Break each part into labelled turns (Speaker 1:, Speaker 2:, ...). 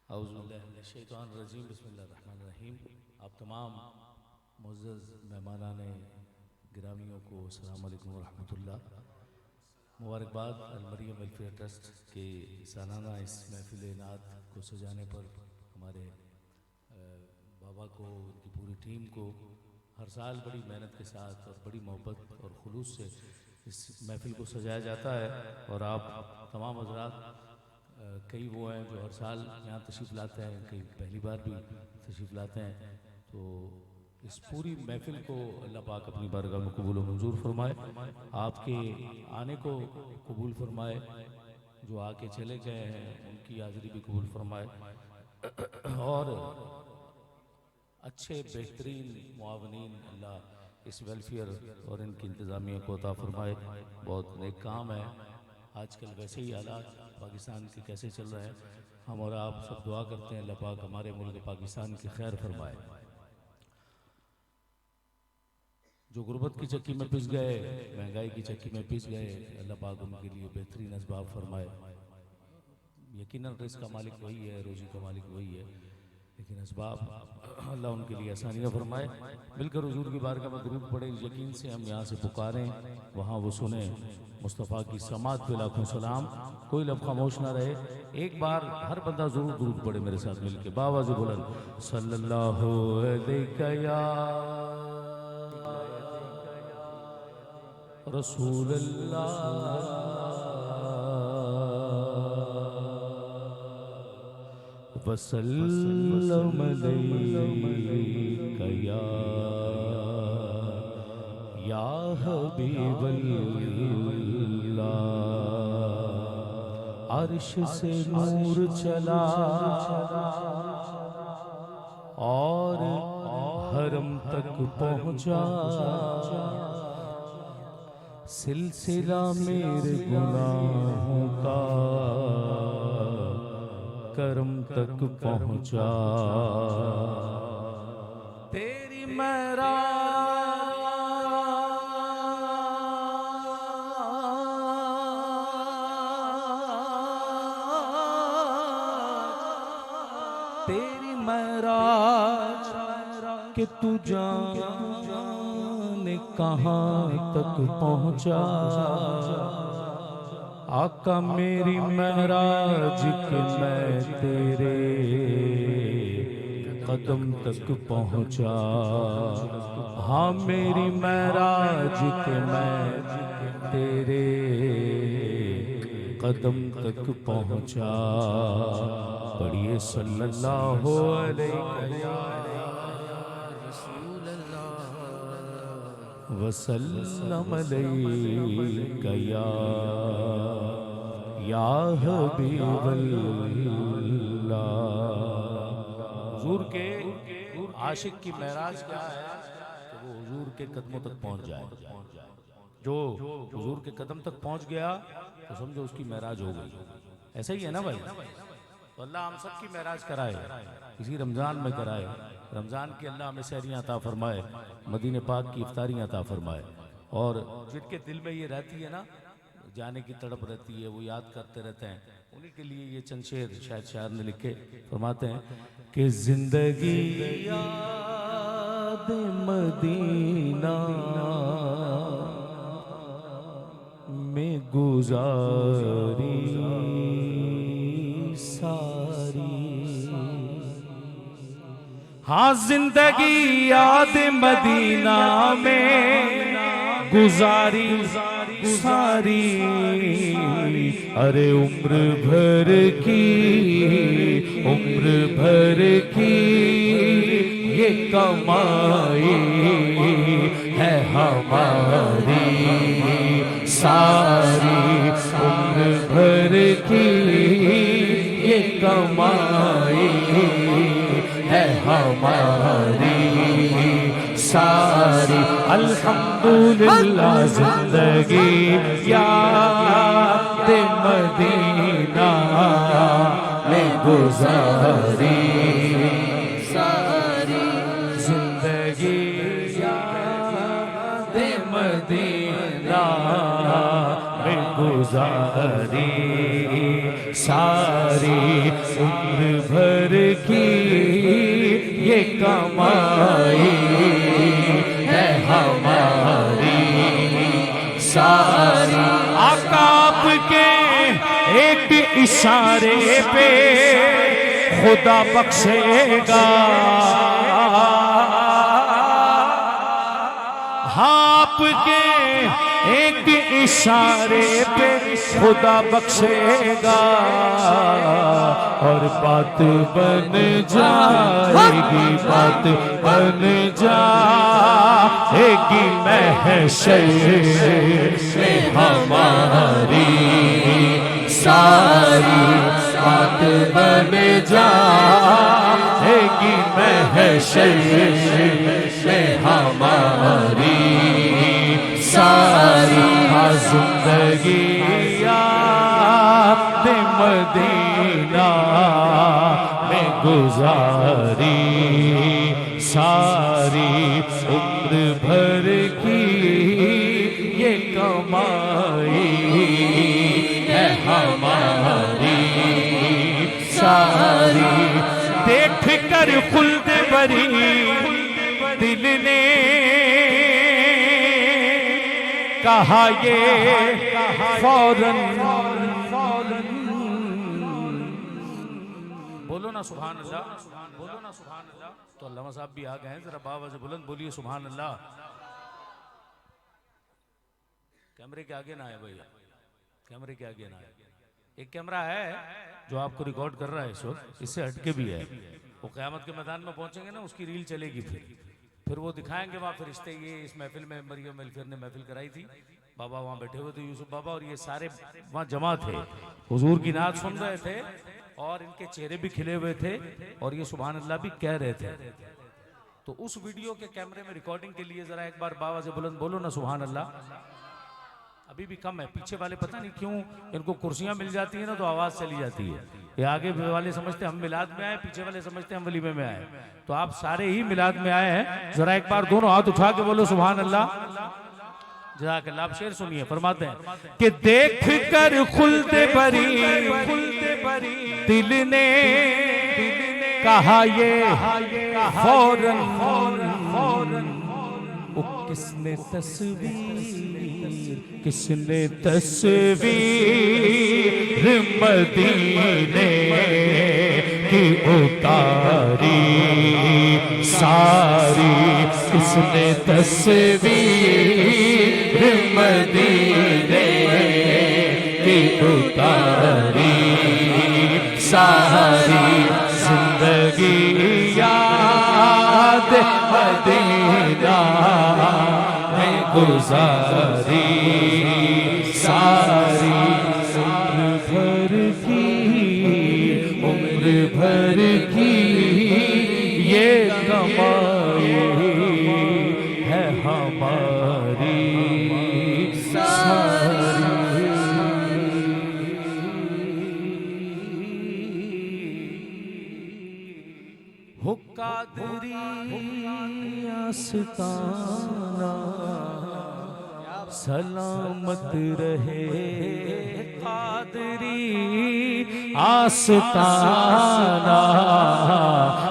Speaker 1: औज़ुबिल्लाहिमिनश्शैतानिर्रजीम बिस्मिल्लाहिर्रहमानिर्रहीम। आप तमाम मुअज़्ज़ज़ मेहमानान गिरामियों को अस्सलामु अलैकुम व रहमतुल्लाह। मुबारकबाद अल-मरियम वेलफेयर ट्रस्ट के सालाना इस महफिल नात को सजाने पर हमारे बाबा को, उनकी पूरी टीम को हर साल बड़ी मेहनत के साथ और बड़ी मोहब्बत और खुलूस से इस महफिल को सजाया जाता है। और आप तमाम हज़रात कई वो हैं जो हर साल यहाँ तशरीफ़ लाते हैं, कई पहली बार भी तशरीफ़ लाते हैं। तो इस पूरी महफिल को अल्लाह पाक अपनी बारगाह में कबूल व मंजूर फरमाए, आपके आने को कबूल फरमाए, जो आके चले गए हैं उनकी हाज़िरी भी कबूल फरमाए और अच्छे बेहतरीन मुआवनीन अल्लाह इस वेलफेयर और इनकी इंतज़ामिया को अता फरमाए। बहुत नेक काम है। आजकल वैसे ही हालात पाकिस्तान के कैसे चल रहे हैं, हम और आप सब दुआ करते हैं अल्लाह पाक हमारे मुल्क पाकिस्तान की खैर फरमाए। जो गुर्बत की चक्की में पिस गए, महंगाई की चक्की में पिस गए, अल्लाह पाक उनके लिए बेहतरीन असबाब फरमाए। यकीनन रिज़्क़ का मालिक वही है, रोज़ी का मालिक वही है, लेकिन असबाब अल्लाह उनके लिए आसानियाँ फरमाए। मिलकर हुजूर की बारगाह में दुरूद पढ़े, यकीन से हम यहाँ से पुकारें, वहाँ वो सुने। मुस्तफ़ा की समात पे लाखों सलाम। कोई लब खामोश ना रहे। एक बार हर बंदा जरूर दुरूद पढ़े मेरे साथ मिलके, बावाज़ बुलंद सल्लल्लाहु अलैका या रसूलल्लाह वसल्लम अलैका या हबीबल्लाह। अर्श से नूर चला और हरम तक पहुंचा, सिलसिला मेरे गुनाहों का करम तक पहुंचा। तेरी महराज कि तू जाने कहाँ तक पहुंचा। आका मेरी महराज कि मैं तेरे कदम तक पहुंचा। हाँ मेरी महराज कि मैं तेरे कदम तक पहुंचा। पढ़िए सल्लल्लाहु अलैहि वसल्लम अलैका या हबीबल्लाह। हुजूर के आशिक की महराज क्या है कि वो हुजूर के कदमों तक पहुंच जाए। जो हुजूर के कदम तक पहुंच गया तो समझो उसकी महराज हो गई। ऐसा ही है ना भाई। तो अल्लाह हम सब की महराज कराए, इसी रमज़ान में कराए। रमज़ान की अल्लाह हमें सहरियाँ अता फरमाए, मदीने पाक की इफ्तारियाँ अता फरमाए। और जिनके दिल में ये रहती है ना, जाने की तड़प रहती है, वो याद करते रहते हैं, उन्हीं के लिए ये चंद शेर शायद शायर ने लिखे। फरमाते हैं कि जिंदगी याद मदीना में गुजारी सारी। हाँ जिंदगी याद मदीना में गुजारी सारी। अरे उम्र भर की ये कमाई है हमारी सारी। उम्र भर की ये कमाई है हमारी सारी। अल्हम्दुलिल्लाह जिंदगी याद मदीना में गुजारी सारी। जिंदगी याद मदीना में गुजारी सारी उम्र भर की ये कमाई है हमारी सारी। आका आपके एक इशारे पे खुदा बख्शेगा, आपके एक इशारे पे खुदा बख्शेगा और बात बन जाएगी, बात बन जाएगी महशर में हमारी सारी बात बन जाएगी महशर में हमारी सारी। जिंदगी याद मदीना में गुजारी सारी उम्र भर की ये कमाई है हमारी सारी। देख कर खुल्द भरी दिल ने कहा ये फौरन, बोलो ना सुभान अल्लाह, बोलो ना सुभान अल्लाह। तो अल्लामा साहब भी आ गए हैं, जरा बाबा से बुलंद बोलिए सुभान अल्लाह। कैमरे के आगे ना है भैया, कैमरे के आगे ना है। एक कैमरा है जो आपको रिकॉर्ड कर रहा है इस वक्त, इससे हटके भी है। वो क़यामत के मैदान में पहुंचेंगे ना, उसकी रील चलेगी, फिर वो दिखाएंगे वहाँ फरिश्ते। ये इस महफिल में मरियम वेलफेयर ने महफिल कराई थी, बाबा वहाँ बैठे हुए थे, यूसुफ बाबा, और ये सारे वहाँ जमा थे, हुजूर की नात सुन रहे थे और इनके चेहरे भी खिले हुए थे और ये सुभान अल्लाह भी कह रहे थे। तो उस वीडियो के कैमरे में रिकॉर्डिंग के लिए जरा एक बार बाबा से बुलंद बोलो ना सुभान अल्लाह। अभी भी कम है, पीछे वाले पता नहीं क्यों इनको कुर्सियां मिल जाती है ना तो आवाज चली जाती है। ये आगे वाले समझते हम मिलाद में आए, पीछे वाले समझते हम वलीमे में आए। तो आप सारे ही मिलाद में आए हैं। जरा एक बार दोनों हाथ उठा के बोलो सुभान अल्लाह। जज़ाकल्लाह। आप शेर सुनिए, फरमाते हैं कि देख कर खुल्द भरी दिल ने कहा ये फौरन, किसने तस्वीर मदीने की उतारी सारी, किसने तस्वीर मदीने की उतारी सारी। जिंदगी याद मदीना में गुजारी सारी। उम्र भर की ये कमाई है हमारी सारी। हो कादरी आस्ताना सलामत रहे, कादरी आस्ताना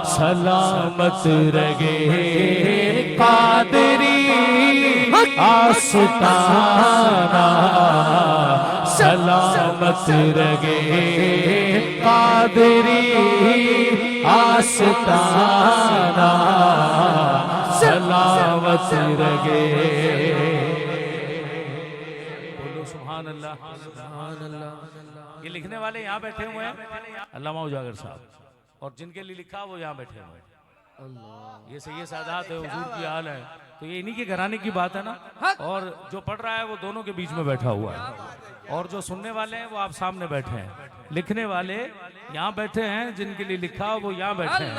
Speaker 1: सलामत रहे, कादरी आस्ताना सलामत रहे, कादरी आस्ताना सलामत रहे। सुभान अल्लाह, सुभान अल्लाह। ये लिखने वाले यहाँ बैठे हुए हैं अल्लामा उजागर साहब, और जिनके लिए लिखा वो यहाँ बैठे हुए हैं। ये सैयद सादात है, हुजूर की हाल है, तो ये इन्हीं के घराने की बात है ना। और जो पढ़ रहा है वो दोनों के बीच में बैठा हुआ है, और जो सुनने वाले हैं वो आप सामने बैठे हैं। लिखने वाले यहाँ बैठे हैं, जिनके लिए लिखा वो यहाँ बैठे हैं,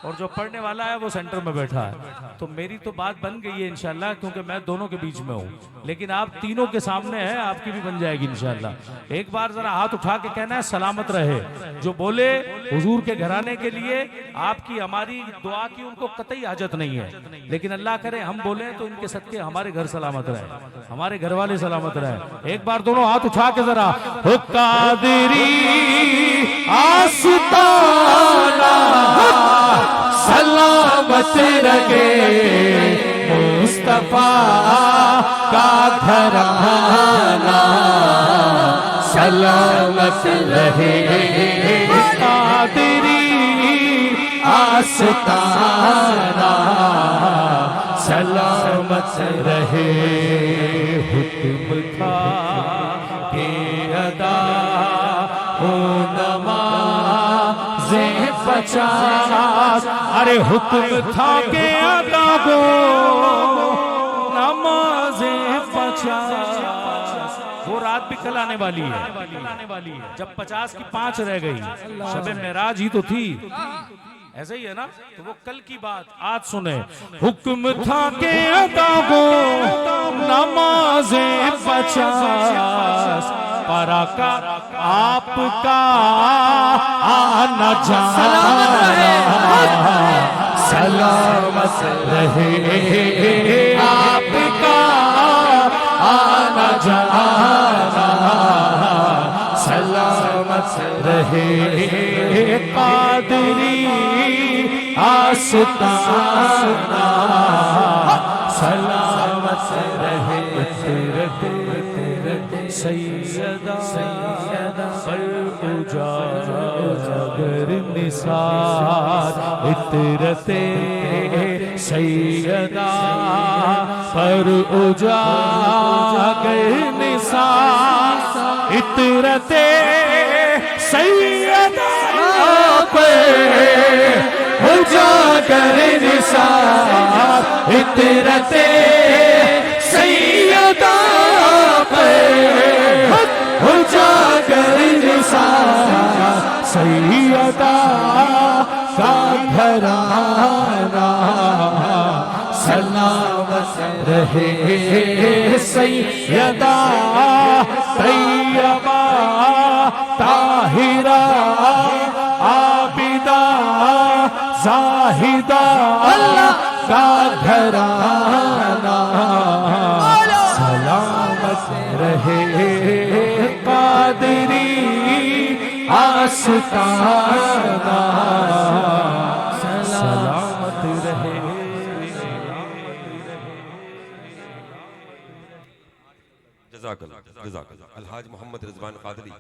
Speaker 1: और जो पढ़ने वाला है वो सेंटर में बैठा है। तो मेरी तो बात बन गई है इंशाल्लाह, क्योंकि मैं दोनों के बीच में हूँ, लेकिन आप तीनों के सामने है, आपकी भी बन जाएगी इंशाल्लाह। एक बार जरा हाथ उठा के कहना है सलामत रहे। जो बोले हुजूर के घराने के लिए आपकी हमारी दुआ की उनको कतई हाजत नहीं है, लेकिन अल्लाह करे हम बोले तो इनके सदके हमारे घर सलामत रहे, हमारे घर वाले सलामत रहे। एक बार दोनों हाथ उठा के जरा, हो कादरी आस्ताना सलामत रहे, मुस्तफा का घराना सलामत रहे, कादरी आस्ताना सलामत रहे। हुक्म था के अदा हो नमाज़े 50, अरे हुक्म था के अदा हो नमाज़े 50। वो रात भी कल आने वाली है, जब 50 की 5 रह गई, शब मेराज ही तो थी, ऐसे ही है ना। तो वो कल की बात आज सुने। हुक्म था के अदा हो नमाज़े 50, पराका आपका आना जाना सलामत रहे, आपका आना जाना सलामत रहे, कादरी आस्ताना सलामत रहे। सैयदा पर उजागर निसार इतरते, सैयदा पर उजागर निसार इतरते, सैयदा पर उजागर निसार इतरते, सैयदा पर उजागर निसार सैयदा का घराना सलामत रहे, सैयदा तैयबा ताहिरा आबिदा जाहिदा अल्लाह का घराना सलामत रहे, कादरी आस्ताना सलामत रहे।
Speaker 2: जज़ाकल्लाह। अलहाज मोहम्मद रिजवान कादरी।